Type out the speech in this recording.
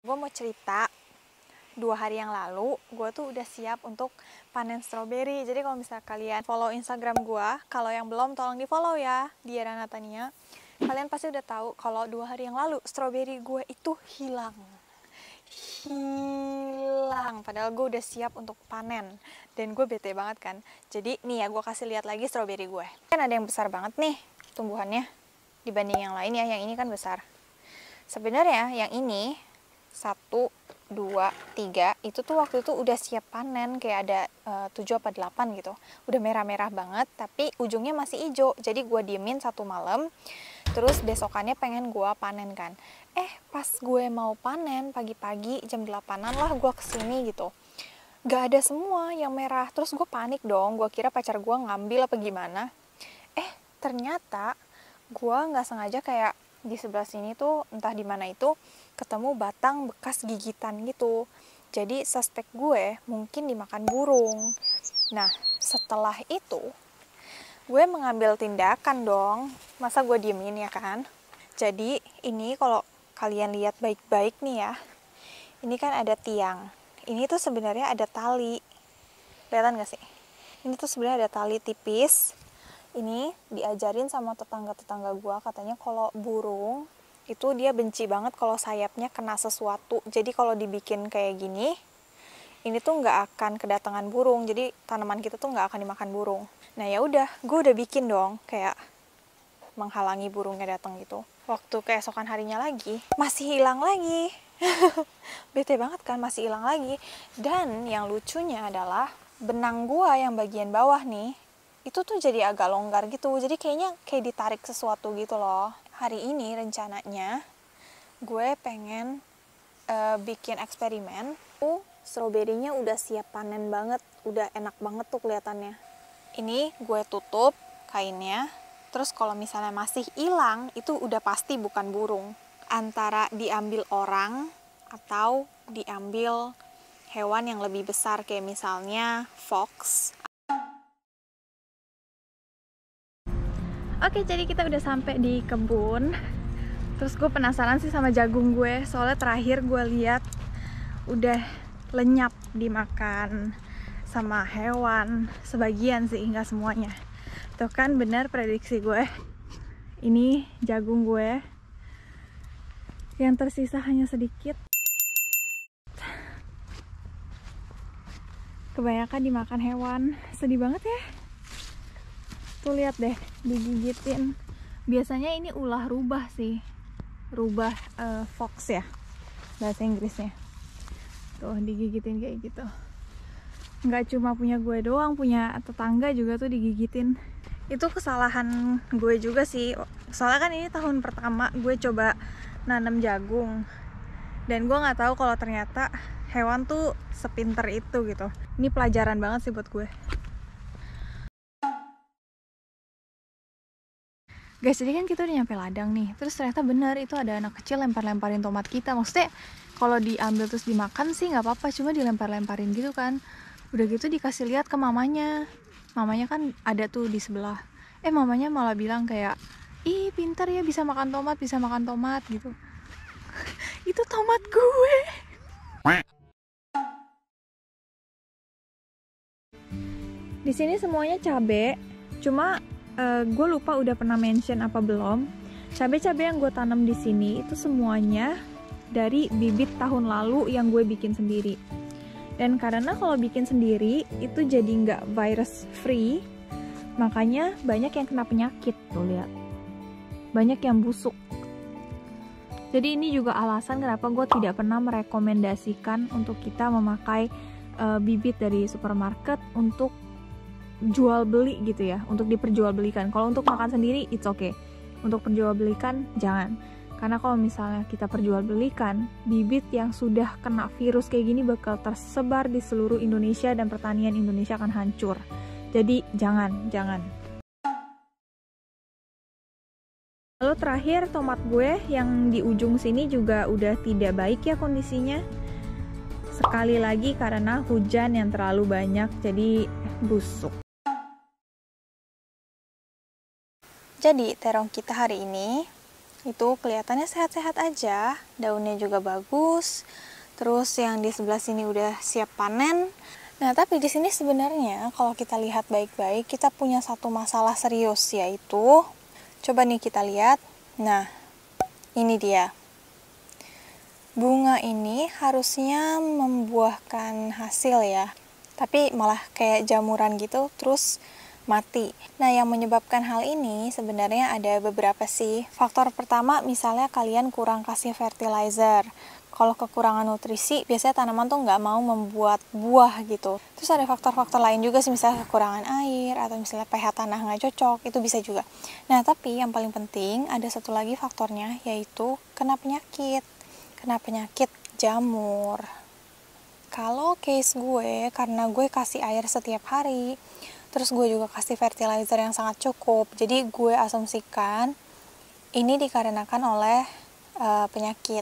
Gue mau cerita, 2 hari yang lalu gue tuh udah siap untuk panen stroberi. Jadi kalau misalnya kalian follow Instagram gue, kalau yang belum tolong di follow ya, Diara Natania. Kalian pasti udah tahu kalau 2 hari yang lalu stroberi gue itu hilang. Padahal gue udah siap untuk panen dan gue bete banget kan. Jadi nih ya, gue kasih lihat lagi stroberi gue. Kan ada yang besar banget nih tumbuhannya dibanding yang lain ya. Yang ini kan besar. Sebenarnya yang ini 1, 2, 3 itu tuh waktu itu udah siap panen, kayak ada 7 apa 8 gitu. Udah merah-merah banget tapi ujungnya masih hijau. Jadi gue diemin 1 malam. Terus besokannya pengen gue panen kan. Pas gue mau panen pagi-pagi jam 8-an lah gue kesini gitu. Gak ada semua yang merah. Terus gue panik dong. Gue kira pacar gue ngambil apa gimana. Ternyata gue nggak sengaja kayak di sebelah sini tuh entah di mana itu ketemu batang bekas gigitan gitu. Jadi suspek gue mungkin dimakan burung. Nah setelah itu gue mengambil tindakan dong. Masa gue diemin ya kan. Jadi ini kalau kalian lihat baik-baik nih ya, ini kan ada tiang. Ini tuh sebenarnya ada tali. Kelihatan gak sih? Ini tuh sebenarnya ada tali tipis. Ini diajarin sama tetangga-tetangga gue, katanya kalau burung itu dia benci banget kalau sayapnya kena sesuatu. Jadi kalau dibikin kayak gini, ini tuh nggak akan kedatangan burung. Jadi tanaman kita tuh nggak akan dimakan burung. Nah ya udah, gue udah bikin dong kayak menghalangi burungnya datang gitu. Waktu keesokan harinya lagi, masih hilang lagi. Bete banget kan, masih hilang lagi. Dan yang lucunya adalah benang gua yang bagian bawah nih, itu tuh jadi agak longgar gitu. Jadi kayaknya kayak ditarik sesuatu gitu loh. Hari ini rencananya gue pengen bikin eksperimen. Stroberinya udah siap panen banget, udah enak banget tuh kelihatannya. Ini gue tutup kainnya. Terus kalau misalnya masih hilang, itu udah pasti bukan burung. Antara diambil orang atau diambil hewan yang lebih besar kayak misalnya fox. Oke, jadi kita udah sampai di kebun. Terus gue penasaran sih sama jagung gue, soalnya terakhir gue lihat udah lenyap dimakan sama hewan, sebagian sih, nggak semuanya. Tuh kan benar prediksi gue. Ini jagung gue yang tersisa hanya sedikit. Kebanyakan dimakan hewan, sedih banget ya. Tuh lihat deh, digigitin. Biasanya ini ulah rubah sih, rubah fox ya bahasa Inggrisnya. Tuh digigitin kayak gitu. Nggak cuma punya gue doang, punya tetangga juga tuh digigitin. Itu kesalahan gue juga sih. Soalnya kan ini tahun pertama gue coba nanam jagung, dan gue nggak tahu kalau ternyata hewan tuh sepinter itu gitu. Ini pelajaran banget sih buat gue. Guys, jadi kan kita udah nyampe ladang nih. Terus ternyata bener itu ada anak kecil lempar-lemparin tomat kita. Maksudnya kalau diambil terus dimakan sih nggak apa-apa, cuma dilempar-lemparin gitu kan. Udah gitu dikasih lihat ke mamanya. Mamanya kan ada tuh di sebelah. Mamanya malah bilang kayak, ih pintar ya bisa makan tomat gitu. Itu tomat gue. Di sini semuanya cabe. Cuma gue lupa udah pernah mention apa belum. Cabai-cabai yang gue tanam di sini itu semuanya dari bibit tahun lalu yang gue bikin sendiri. Dan karena kalau bikin sendiri itu jadi nggak virus free, makanya banyak yang kena penyakit tuh, lihat. Banyak yang busuk. Jadi ini juga alasan kenapa gue tidak pernah merekomendasikan untuk kita memakai bibit dari supermarket untuk jual beli gitu ya, untuk diperjualbelikan. Kalau untuk makan sendiri it's okay, untuk perjualbelikan jangan, karena kalau misalnya kita perjualbelikan, bibit yang sudah kena virus kayak gini bakal tersebar di seluruh Indonesia dan pertanian Indonesia akan hancur. Jadi jangan. Lalu terakhir tomat gue yang di ujung sini juga udah tidak baik ya kondisinya. Sekali lagi karena hujan yang terlalu banyak jadi busuk. Jadi terong kita hari ini itu kelihatannya sehat-sehat aja, daunnya juga bagus. Terus yang di sebelah sini udah siap panen. Nah, tapi di sini sebenarnya kalau kita lihat baik-baik, kita punya satu masalah serius, yaitu coba nih kita lihat. Nah, ini dia. Bunga ini harusnya membuahkan hasil ya, tapi malah kayak jamuran gitu, terus mati. Nah, yang menyebabkan hal ini sebenarnya ada beberapa sih. Faktor pertama, misalnya kalian kurang kasih fertilizer. Kalau kekurangan nutrisi, biasanya tanaman tuh nggak mau membuat buah gitu. Terus ada faktor-faktor lain juga sih, misalnya kekurangan air, atau misalnya pH tanah nggak cocok, itu bisa juga. Nah, tapi yang paling penting ada satu lagi faktornya, yaitu kena penyakit. Kena penyakit jamur. Kalau case gue, karena gue kasih air setiap hari, terus gue juga kasih fertilizer yang sangat cukup, jadi gue asumsikan ini dikarenakan oleh penyakit.